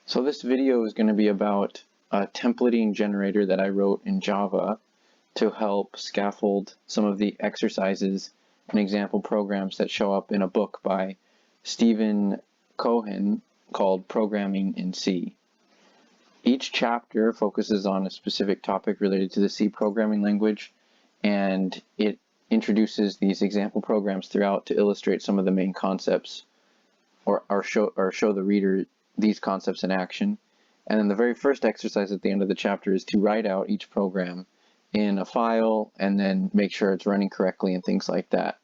So this video is going to be about a templating generator that I wrote in Java to help scaffold some of the exercises and example programs that show up in a book by Kochan called Programming in C. Each chapter focuses on a specific topic related to the C programming language, and it introduces these example programs throughout to illustrate some of the main concepts or show the reader these concepts in action. And then the very first exercise at the end of the chapter is to write out each program in a file and then make sure it's running correctly and things like that.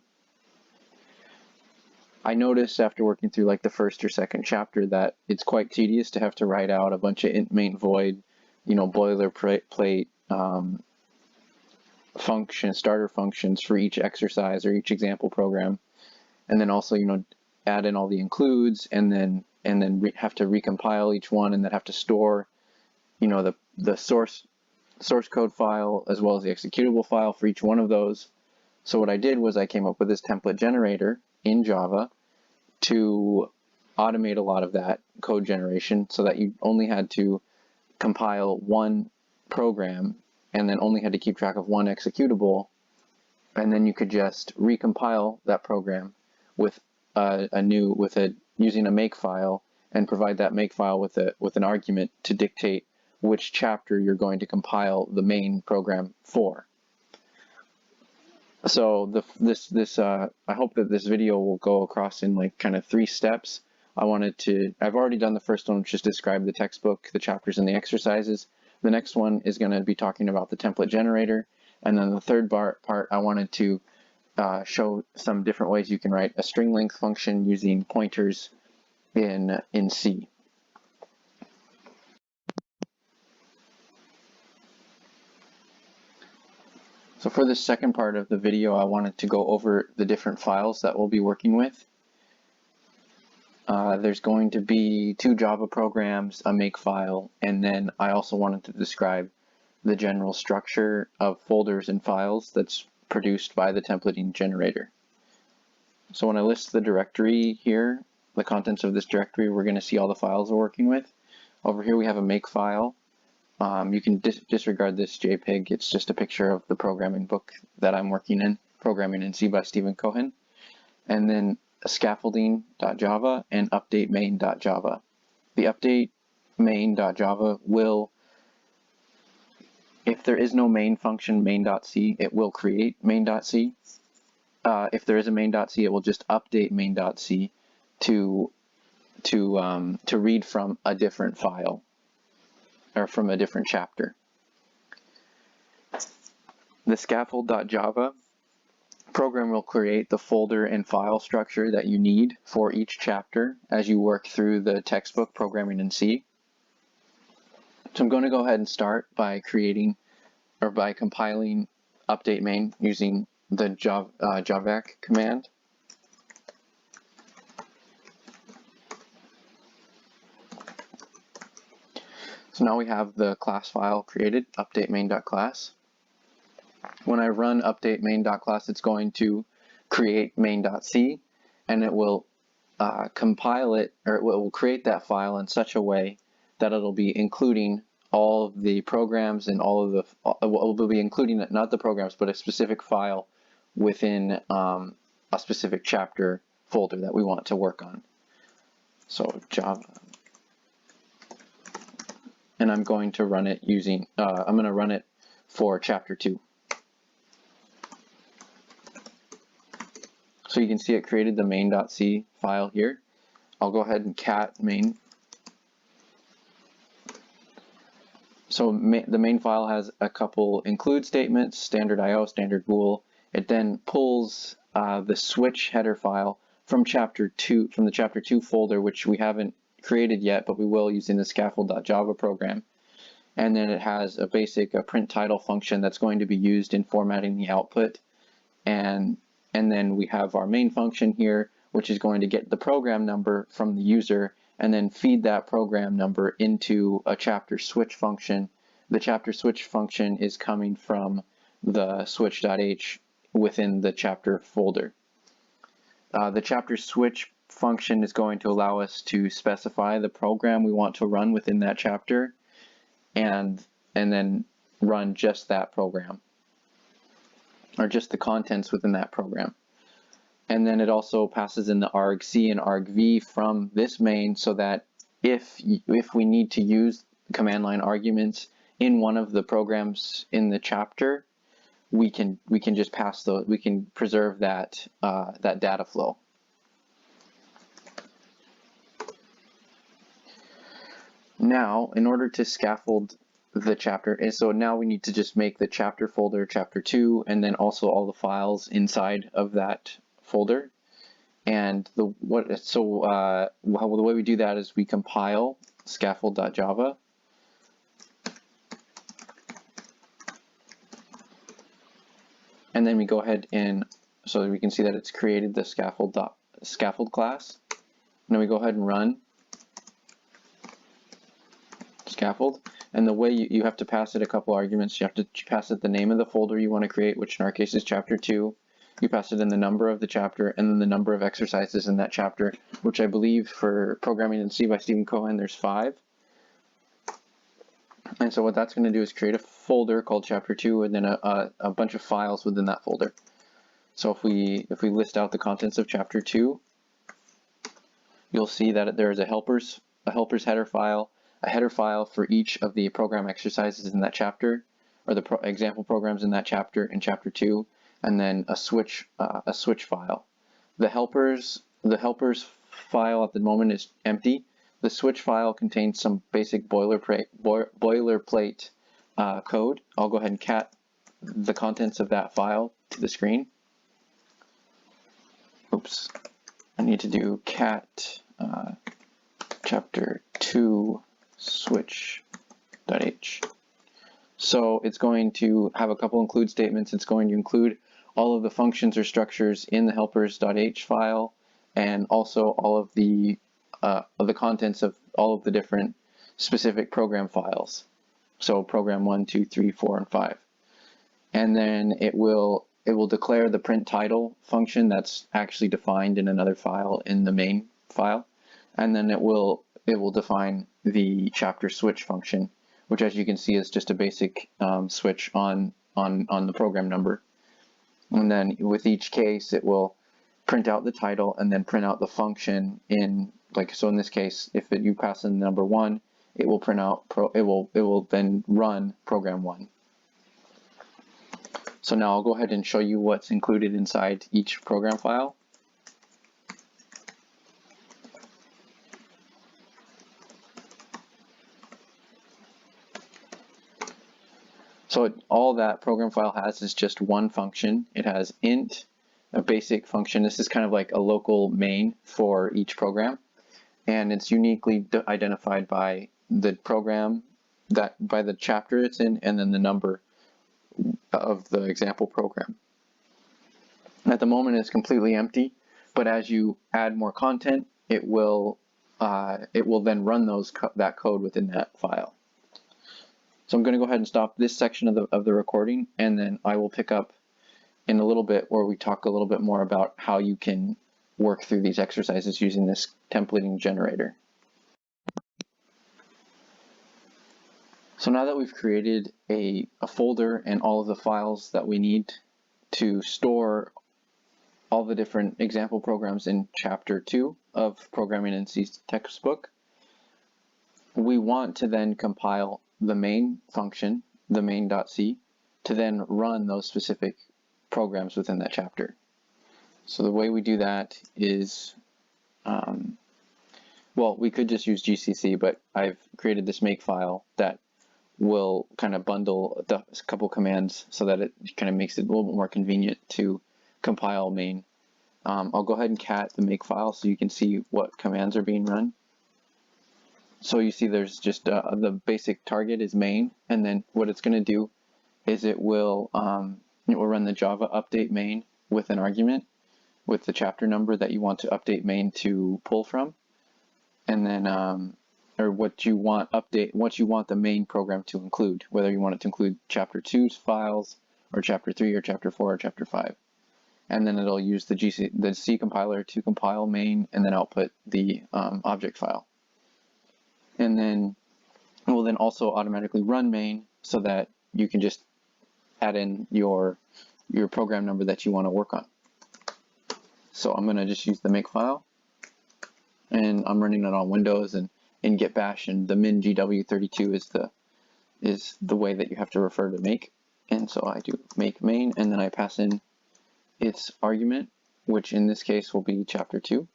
I noticed after working through like the first or second chapter that it's quite tedious to have to write out a bunch of int main void, boilerplate starter functions for each exercise or each example program, and then also add in all the includes and then have to recompile each one and then have to store the source code file as well as the executable file for each one of those. So what I did was I came up with this template generator in Java to automate a lot of that code generation so that you only had to compile one program and then only had to keep track of one executable, and then you could just recompile that program with using a makefile and provide that makefile with an argument to dictate which chapter you're going to compile the main program for. So I hope that this video will go across in like kind of 3 steps. I've already done the first one, which is describe the textbook, the chapters, and the exercises. The next one is going to be talking about the template generator, and then the third part I wanted to show some different ways you can write a string length function using pointers in C. So for this second part of the video, I wanted to go over the different files that we'll be working with. There's going to be 2 Java programs, a makefile, and then I also wanted to describe the general structure of folders and files that's produced by the templating generator. So when I list the directory here, the contents of this directory, we're going to see all the files we're working with. Over here we have a makefile. You can disregard this JPEG. It's just a picture of the programming book that I'm working in, Programming in C by Kochan. And then scaffolding.java and updatemain.java. The updatemain.java will, if there is no main function main.c, it will create main.c. If there is a main.c, it will just update main.c to read from a different file or from a different chapter. The scaffold.java program will create the folder and file structure that you need for each chapter as you work through the textbook Programming in C. So I'm going to go ahead and start by compiling update main using the javac command. So now we have the class file created, updatemain.class. When I run updatemain.class, it's going to create main.c, and it will compile it, or it will create that file in such a way that it'll be including all of the programs and all of the, will be including not the programs, but a specific file within a specific chapter folder that we want to work on. So Java. And I'm going to run it using, I'm going to run it for chapter 2. So you can see it created the main.c file here. I'll go ahead and cat main. So the main file has a couple include statements, standard IO, standard bool. It then pulls the switch header file from the chapter 2 folder, which we haven't created yet, but we will using the scaffold.java program. And then it has a basic print title function that's going to be used in formatting the output. And then we have our main function here, which is going to get the program number from the user and then feed that program number into a chapter switch function. The chapter switch function is coming from the switch.h within the chapter folder. The chapter switch function is going to allow us to specify the program we want to run within that chapter, and then run just that program, or just the contents within that program. And then it also passes in the argc and argv from this main, so that if we need to use command line arguments in one of the programs in the chapter, we can just pass those. We can preserve that that data flow. Now, in order to scaffold the chapter, and so now we need to just make the chapter folder chapter 2, and then also all the files inside of that folder. And the way we do that is we compile scaffold.java, and then we go ahead and, so that we can see that it's created the scaffold class. And then we go ahead and run scaffold. And the way you have to pass it a couple arguments. You have to pass it the name of the folder you want to create, which in our case is chapter 2. You pass it in the number of the chapter, and then the number of exercises in that chapter, which I believe for Programming in C by Stephen Kochan, there's 5. And so what that's going to do is create a folder called chapter 2, and then a bunch of files within that folder. So if we list out the contents of chapter 2, you'll see that there is a helper's header file, a header file for each of the program exercises in that chapter, or the example programs in that chapter in chapter 2, and then a switch file. The helpers file at the moment is empty. The switch file contains some basic boilerplate code. I'll go ahead and cat the contents of that file to the screen. Oops, I need to do cat chapter 2 switch.h. So it's going to have a couple include statements. It's going to include all of the functions or structures in the helpers.h file, and also all of the contents of all of the different specific program files. So program 1, 2, 3, 4, and 5. And then it will declare the print title function that's actually defined in another file in the main file. And then it will define the chapter switch function, which, as you can see, is just a basic switch on the program number. And then with each case, it will print out the title and then print out the function in, so in this case, if you pass in number 1, it will print out it will then run program 1. So now I'll go ahead and show you what's included inside each program file. So all that program file has is just one function. It has int, a basic function. This is kind of like a local main for each program, and it's uniquely identified by the program, by the chapter it's in, and then the number of the example program. At the moment, it's completely empty, but as you add more content, it will then run that code within that file. So I'm going to go ahead and stop this section of the recording, and then I will pick up in a little bit where we talk a little bit more about how you can work through these exercises using this templating generator. So now that we've created a folder and all of the files that we need to store all the different example programs in chapter 2 of Programming in C textbook, we want to then compile the main function, the main.c, to then run those specific programs within that chapter. So the way we do that is, well, we could just use GCC, but I've created this make file that will kind of bundle a couple commands so that it kind of makes it a little bit more convenient to compile main. I'll go ahead and cat the make file so you can see what commands are being run. So you see there's just the basic target is main, and then what it's going to do is it will run the Java update main with an argument with the chapter number that you want to update main to pull from, and then or what you want the main program to include, whether you want it to include chapter 2's files or chapter 3 or chapter 4 or chapter 5. and then it'll use the C compiler to compile main and then output the object file. And then it will then also automatically run main so that you can just add in your program number that you want to work on. So I'm going to just use the make file, and I'm running it on Windows and in Git Bash, and the min GW32 is the way that you have to refer to make. And so I do make main, and then I pass in its argument, which in this case will be chapter 2.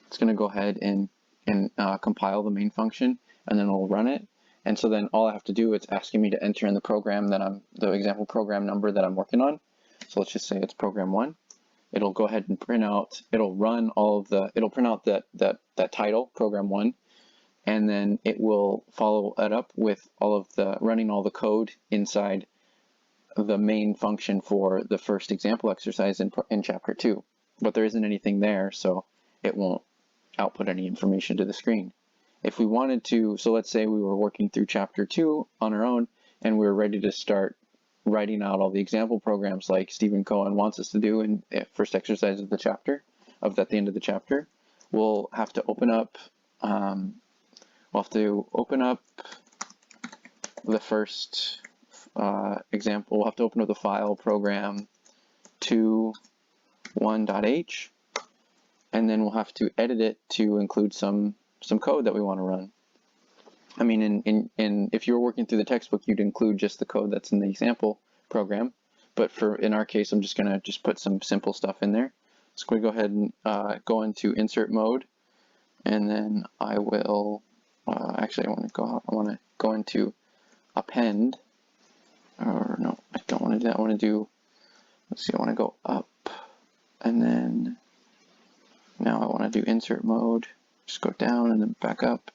It's going to go ahead and compile the main function, and then it'll run it. And so then all I have to do is asking me to enter in the program that the example program number that I'm working on. So let's just say it's program 1. It'll go ahead and print out, it'll print out that title, program 1, and then it will follow it up with running all the code inside the main function for the first example exercise in chapter 2. But there isn't anything there, so it won't output any information to the screen. If we wanted to, so let's say we were working through chapter 2 on our own, and we were ready to start writing out all the example programs like Stephen Cohen wants us to do in the first exercise of the chapter, at the end of the chapter, we'll have to open up the first example. We'll have to open up the file program 2.1.h, and then we'll have to edit it to include some code that we want to run. I mean, if you were working through the textbook, you'd include just the code that's in the example program. But in our case, I'm just going to put some simple stuff in there. So we go ahead and go into insert mode, and then I will actually I want to go into append. Or no, I don't want to do that. I want to do, let's see, I want to go up, and then now I want to do insert mode. Just go down and then back up.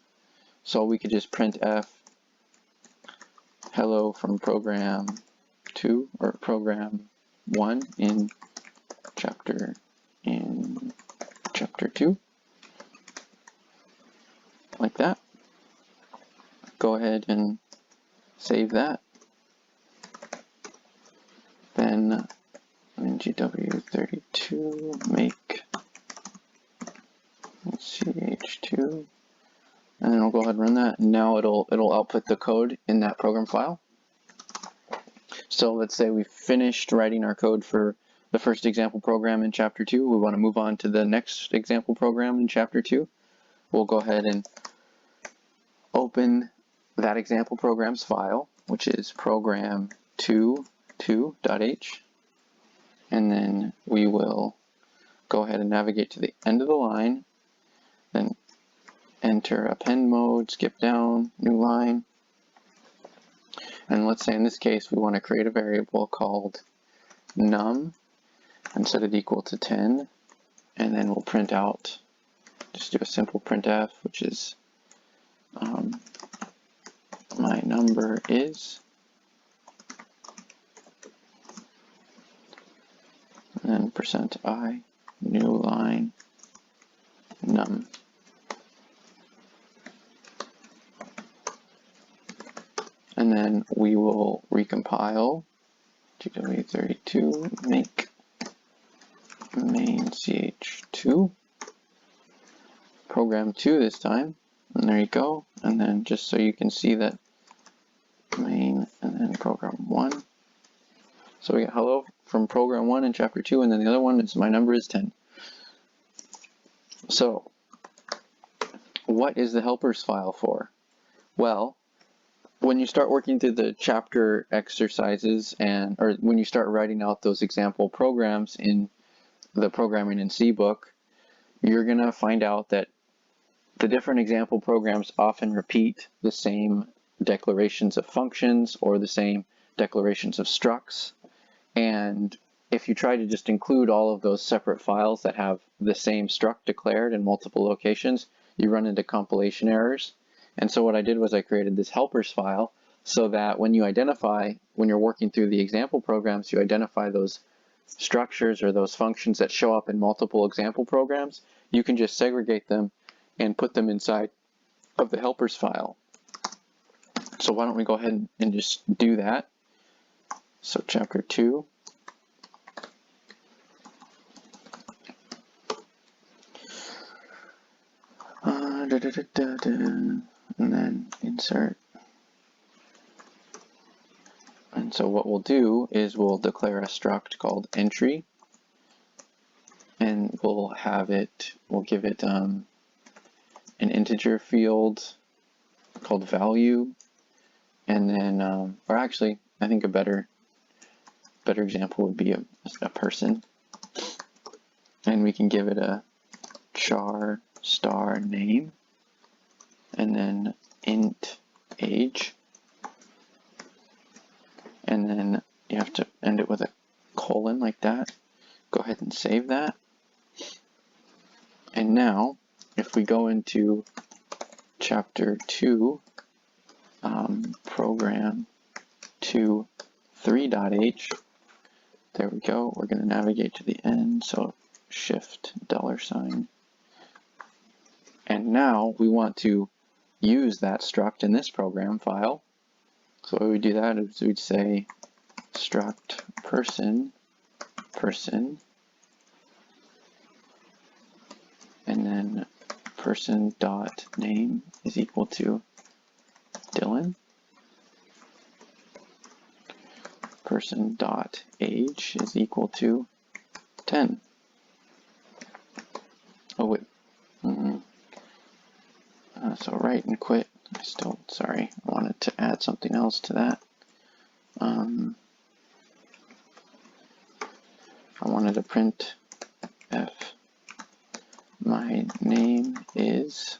So we could just print F hello from program 2 or program 1 in chapter 2, like that. Go ahead and save that. Then in GW32 make ch2. And then we'll go ahead and run that. And now it'll output the code in that program file. So let's say we finished writing our code for the first example program in chapter 2. We want to move on to the next example program in chapter 2. We'll go ahead and open that example program's file, which is program 2.2.h. And then we will go ahead and navigate to the end of the line, then enter append mode, skip down, new line. And let's say in this case we want to create a variable called num and set it equal to 10, and then we'll print out, just do a simple printf, which is my number is, and then %i, new line, num. And then we will recompile GW32 make main ch2 program 2 this time, and there you go. And then just so you can see that main and then program 1. So we got hello from program 1 in chapter 2, and then the other one is my number is 10. So what is the helpers file for? Well, when you start working through the chapter exercises or when you start writing out those example programs in the Programming in C book, you're going to find out that the different example programs often repeat the same declarations of functions or the same declarations of structs. And if you try to just include all of those separate files that have the same struct declared in multiple locations, you run into compilation errors. And so what I did was I created this helpers file so that when you're working through the example programs, you identify those structures or those functions that show up in multiple example programs, you can just segregate them and put them inside of the helpers file. So why don't we go ahead and just do that. So chapter 2, and then insert. And so what we'll do is we'll declare a struct called entry, and we'll give it an integer field called value, and then, or actually, I think a better example would be a person, and we can give it a char star name, and then int age, and then you have to end it with a colon like that. Go ahead and save that. And now, if we go into chapter 2, program 2.3.h, there we go. We're going to navigate to the end, so shift $. And now we want to use that struct in this program file. So when we do that is we'd say struct person, and then person dot name is equal to Dylan. Person dot age is equal to 10. Oh wait. So write and quit. Sorry, I wanted to add something else to that. I wanted to print f my name is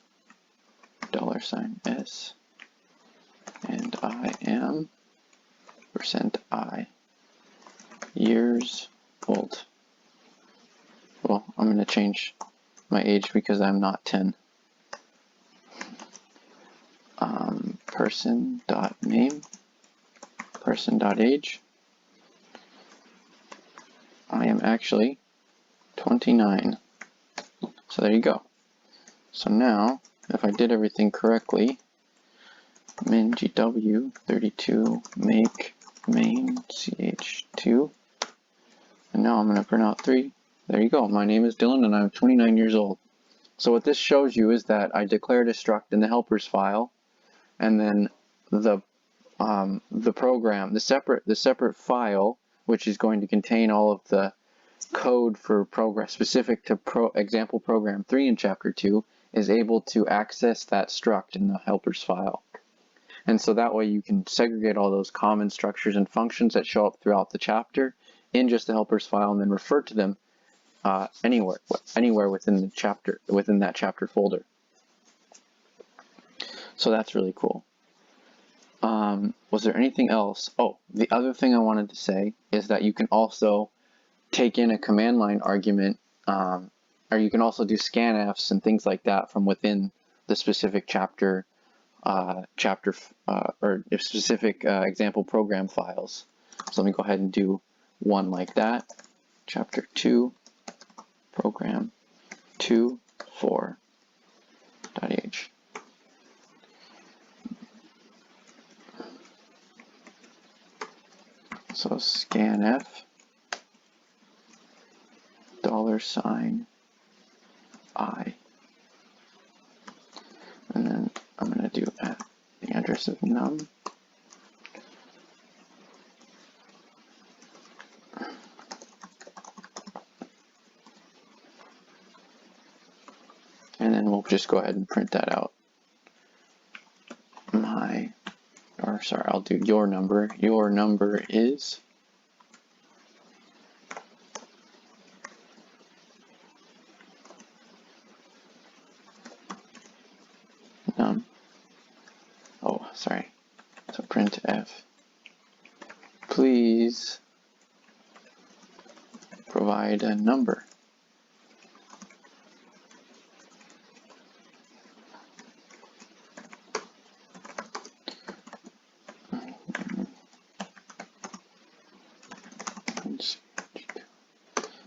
$s and I am %I years old. Well, I'm going to change my age because I'm not 10. Person.name, person.age. I am actually 29. So there you go. So now, if I did everything correctly, min gw 32 make main ch2, and now I'm going to print out 3. There you go. My name is Dylan and I'm 29 years old. So what this shows you is that I declared a struct in the helpers file, and then the program, the separate file, which is going to contain all of the code for program specific to example program 3 in chapter 2, is able to access that struct in the helpers file. And so that way you can segregate all those common structures and functions that show up throughout the chapter in just the helpers file, and then refer to them anywhere within the chapter, within that chapter folder. So that's really cool. Was there anything else? Oh, the other thing I wanted to say is that you can also take in a command line argument, or you can also do scanfs and things like that from within the specific chapter, or specific example program files. So let me go ahead and do one like that. Chapter 2, program 2.4.h. So scanf $I, and then I'm going to do the address of num, and then we'll just go ahead and print that out. I'll do your number. Your number is num. Oh, sorry. So printf, please provide a number.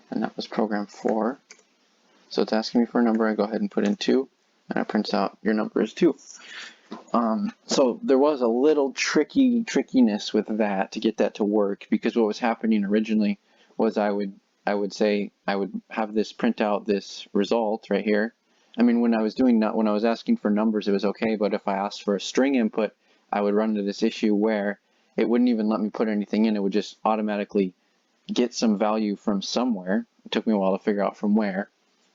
And that was program 4. So it's asking me for a number. I go ahead and put in 2, and it prints out your number is 2. So there was a little trickiness with that to get that to work, because what was happening originally was I would have this print out this result right here, I mean, when I was asking for numbers, it was okay, but if I asked for a string input, I would run into this issue where it wouldn't even let me put anything in. It would just automatically get some value from somewhere. It took me a while to figure out from where,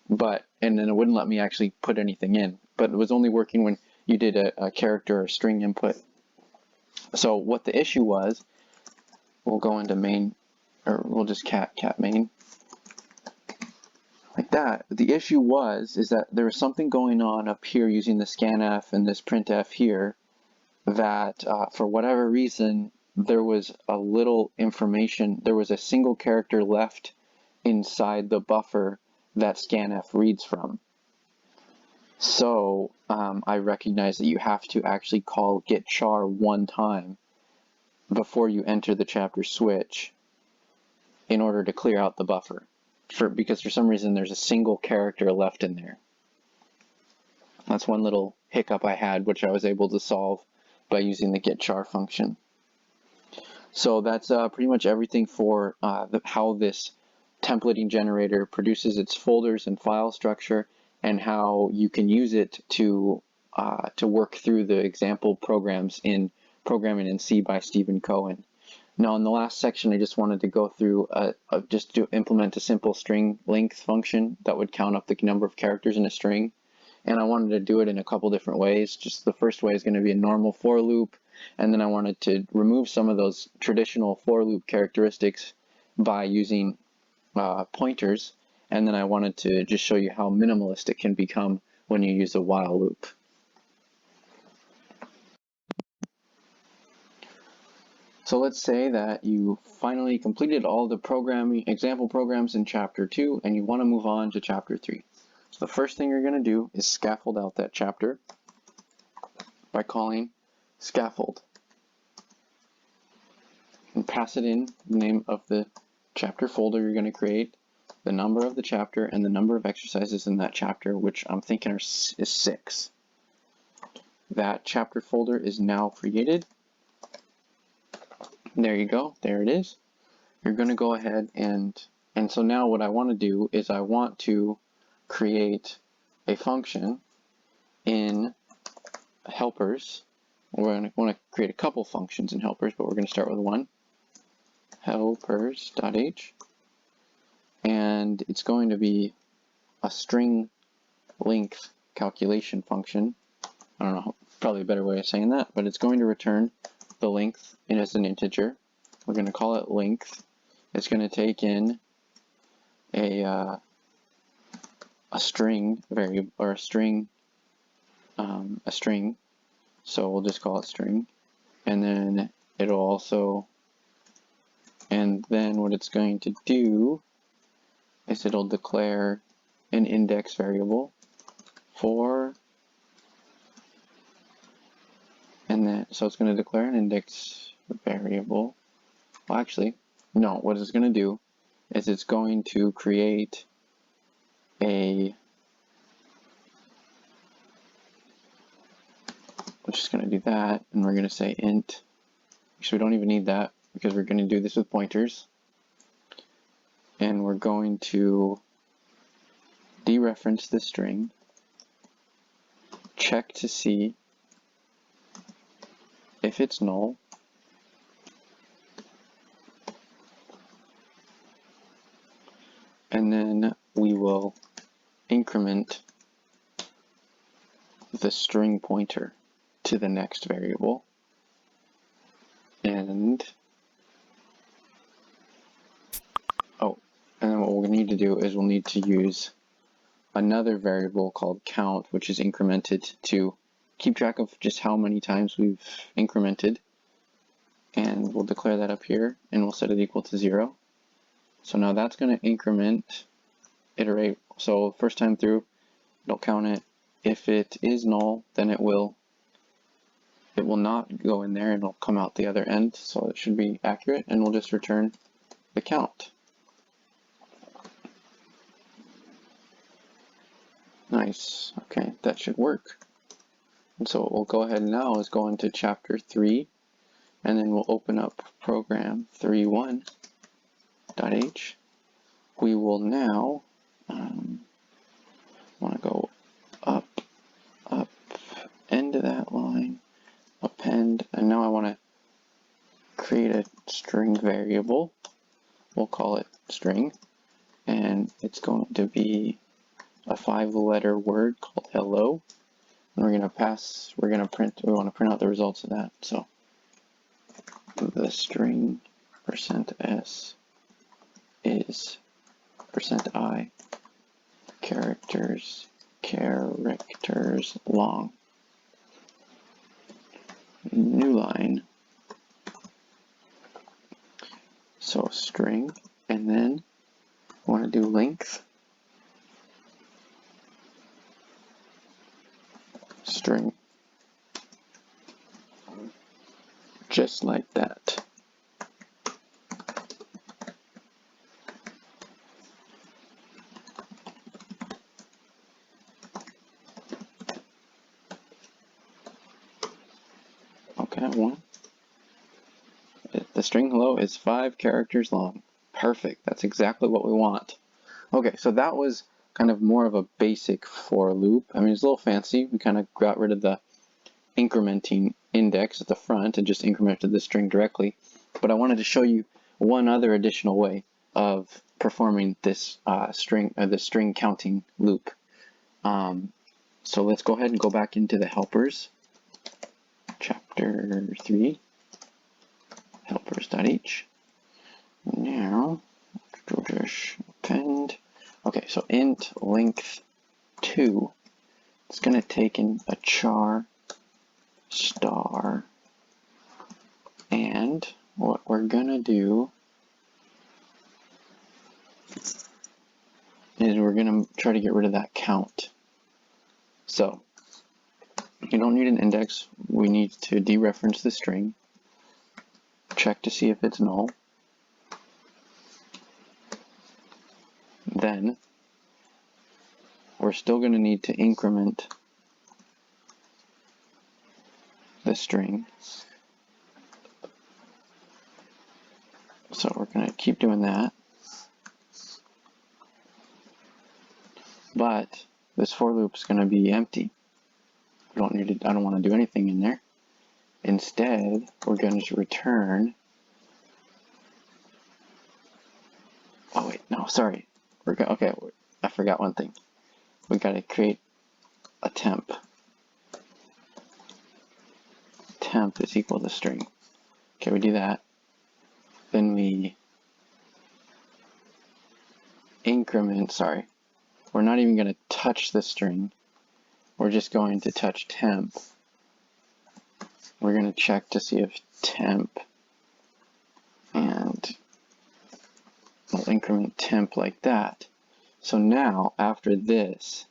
and then it wouldn't let me actually put anything in. But it was only working when you did a character or string input. So what the issue was, we'll go into main, or we'll just cat main. Like that. The issue is that there was something going on up here using the scanf and this printf here that for whatever reason there was a little information, there was a single character left inside the buffer that scanf reads from. So I recognize that you have to actually call getChar one time before you enter the chapter switch in order to clear out the buffer. Because for some reason there's a single character left in there. That's one little hiccup I had, which I was able to solve by using the getChar function. So that's pretty much everything for how this templating generator produces its folders and file structure, and how you can use it to work through the example programs in Programming in C by Stephen Cohen. Now, in the last section, I just wanted to go through just to implement a simple string length function that would count up the number of characters in a string. And I wanted to do it in a couple different ways. Just the first way is going to be a normal for loop, and then I wanted to remove some of those traditional for loop characteristics by using pointers, and then I wanted to just show you how minimalist it can become when you use a while loop. So let's say that you finally completed all the programming example programs in chapter 2 and you want to move on to chapter 3. So the first thing you're going to do is scaffold out that chapter by calling scaffold and pass it in the name of the chapter folder you're going to create, the number of the chapter, and the number of exercises in that chapter, which I'm thinking is 6. That chapter folder is now created. There you go, there it is. You're going to go ahead and so now what I want to do is I want to create a function in helpers. We're going to want to create a couple functions in helpers, but we're going to start with one, helpers.h, and it's going to be a string length calculation function. I don't know, probably a better way of saying that, but it's going to return the length as an integer. We're going to call it length. It's going to take in a string variable, or a string, so we'll just call it string, and then it'll also, and then what it's going to do is it'll declare an index variable for, and then, so it's going to declare an index variable. Well, actually, no, what it's going to do is it's going to create we're just going to do that, and we're going to say int. Actually, we don't even need that because we're going to do this with pointers. And we're going to dereference the string, check to see if it's null, and then we will increment the string pointer to the next variable, and then what we'll need to do is we'll need to use another variable called count, which is incremented to keep track of just how many times we've incremented, and we'll declare that up here, and we'll set it equal to 0. So now that's going to increment, iterate, so first time through, it'll count it. If it is null, then it will not go in there, and it'll come out the other end, so it should be accurate, and we'll just return the count. Nice, okay, that should work. And so what we'll go ahead now is go into chapter 3, and then we'll open up program 3.1.h. We will now want to go and now I want to create a string variable. We'll call it string, and it's going to be a 5-letter word called hello. And we want to print out the results of that. So the string %s is %i characters long. New line. So string, and then I want to do length string, just like that. Okay, the string hello is 5 characters long. Perfect, that's exactly what we want. Okay, so that was kind of more of a basic for loop. I mean, it's a little fancy. We kind of got rid of the incrementing index at the front and just incremented the string directly. But I wanted to show you one other additional way of performing this string counting loop. So let's go ahead and go back into the helpers, chapter 3, helpers.h. Now, just append. Okay, so int length 2, it's going to take in a char star, and what we're going to do is we're going to try to get rid of that count. So you don't need an index. We need to dereference the string, check to see if it's null. Then we're still going to need to increment the string. So we're going to keep doing that. But this for loop is going to be empty. I don't want to do anything in there. Instead, we're going to return. Oh wait, no, sorry. Okay, I forgot one thing. We got to create a temp. Temp is equal to string. Okay, we do that. Then we increment, sorry. We're not even going to touch the string. We're just going to touch temp. We're going to check to see if temp, and we'll increment temp like that. So now, after this,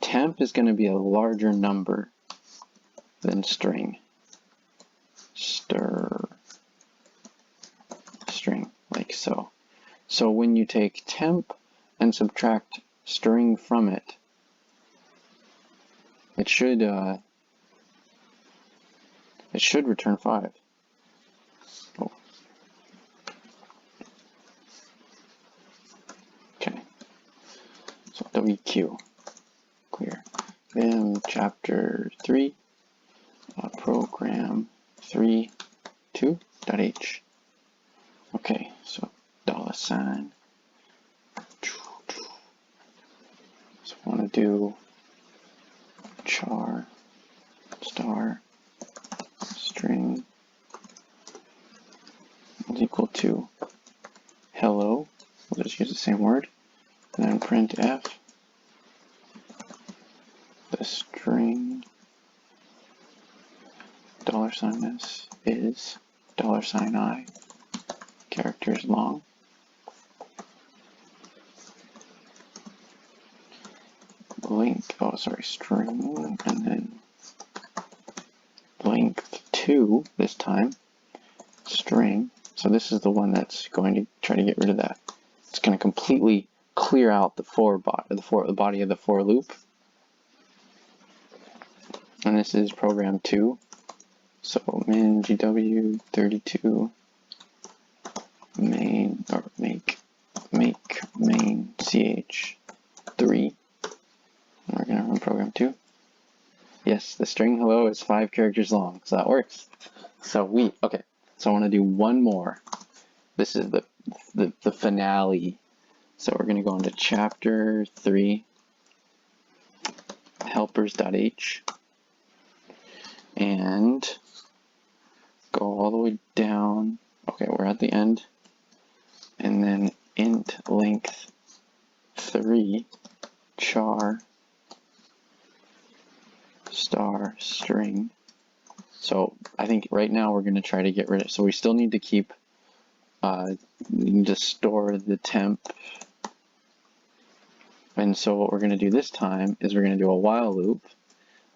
temp is going to be a larger number than string. String, like so. So when you take temp and subtract string from it, it should return 5. Oh. Okay. So WQ, clear. Then chapter 3, program 3.2.h. Okay, so $. So I want to do char star string is equal to hello. We'll just use the same word. And then printf the string $s is $i characters long. String, and then length 2 this time, string. So this is the one that's going to try to get rid of that. It's going to completely clear out the body of the for loop. And this is program 2. So min gw 32 main, or make main ch 3. And we're going to run program 2. Yes, Yes, the string hello is 5 characters long, so that works. So so I want to do one more. This is the finale. So we're going to go into chapter 3, helpers.h, and go all the way down. Okay, we're at the end. And then int length 3 char star string. So I think right now we're going to try to get rid of, so we still need to keep, we need to store the temp. And so what we're going to do this time is we're going to do a while loop,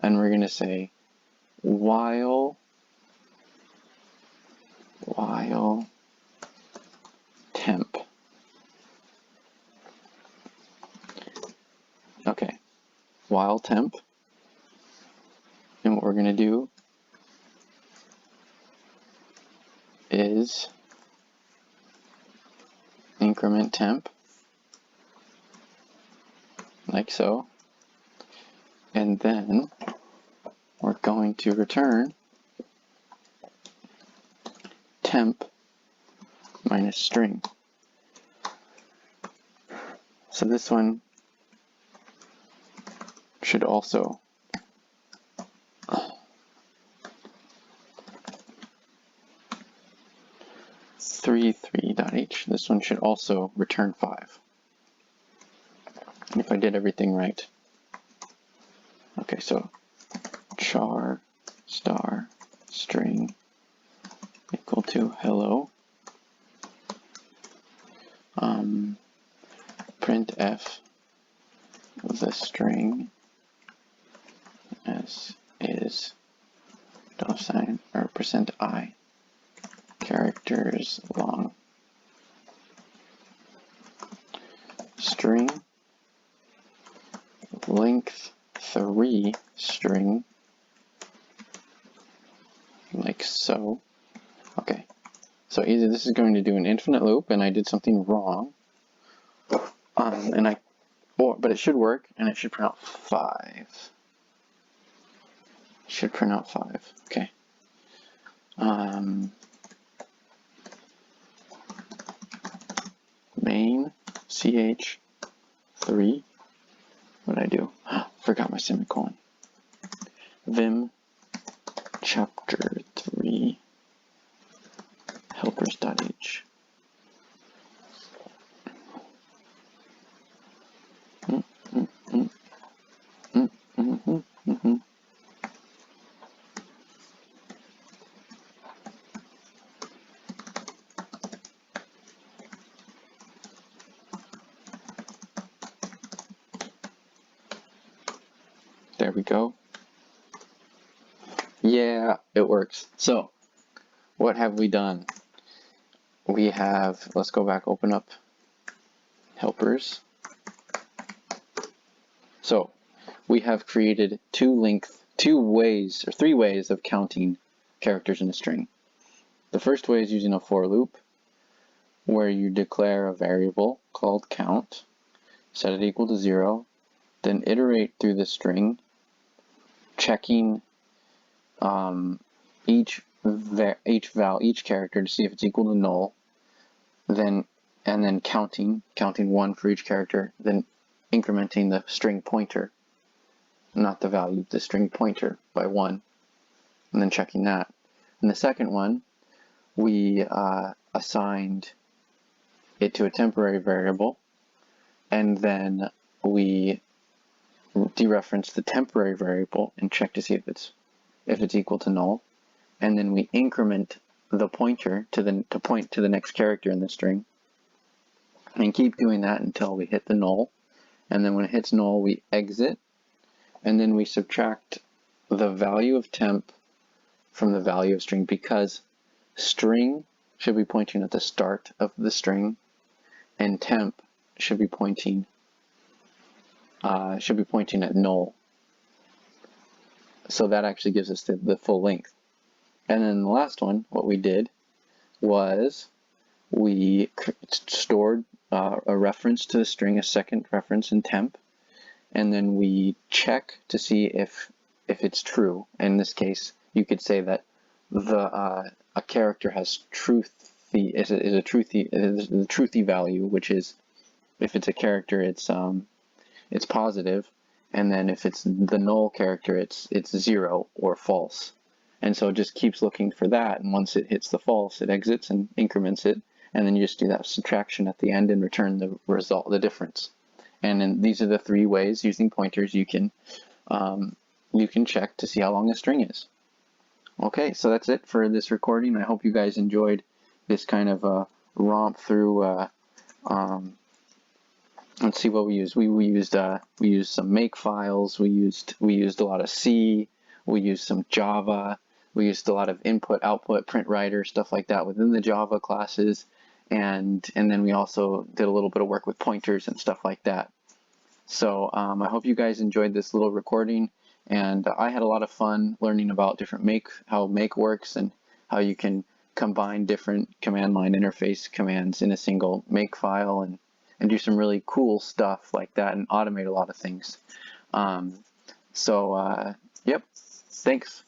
and we're going to say while temp. Okay, while temp. And what we're going to do is increment temp, like so. And then we're going to return temp minus string. So this one should also .h. This one should also return 5. If I did everything right. Okay, so char star string equal to hello. Printf the string as is $, or %i characters long. String length 3 string, like so. Okay, so either this is going to do an infinite loop and I did something wrong, but it should work, and it should print out 5. It should print out 5. Okay. Main ch3. What did I do? Forgot my semicolon. Vim chapter 3 helpers.h. There we go. Yeah, it works. So, what have we done? We have, let's go back, open up helpers. So, we have created three ways of counting characters in a string. The first way is using a for loop, where you declare a variable called count, set it equal to 0, then iterate through the string, checking each character to see if it's equal to null, and then counting 1 for each character, then incrementing the string pointer, not the value, the string pointer by 1, and then checking that. And the second one, we assigned it to a temporary variable, and then we dereference the temporary variable and check to see if it's equal to null, and then we increment the pointer to point to the next character in the string, and keep doing that until we hit the null. And then when it hits null, we exit, and then we subtract the value of temp from the value of string, because string should be pointing at the start of the string, and temp should be pointing at null. So that actually gives us the full length. And then the last one, what we did was we stored a reference to the string, a second reference in temp, and then we check to see if it's true. In this case, you could say that a character has is a truthy value, which is, if it's a character, it's positive, and then if it's the null character, it's 0 or false. And so it just keeps looking for that, and once it hits the false, it exits and increments it, and then you just do that subtraction at the end and return the result, the difference. And then these are the 3 ways using pointers you can check to see how long a string is. Okay, so that's it for this recording. I hope you guys enjoyed this kind of romp through. Let's see what we used. We used some make files. We used a lot of C. We used some Java. We used a lot of input, output, print writer, stuff like that within the Java classes, and then we also did a little bit of work with pointers and stuff like that. So I hope you guys enjoyed this little recording, and I had a lot of fun learning about how make works and how you can combine different command line interface commands in a single make file and do some really cool stuff like that and automate a lot of things. Yep, thanks.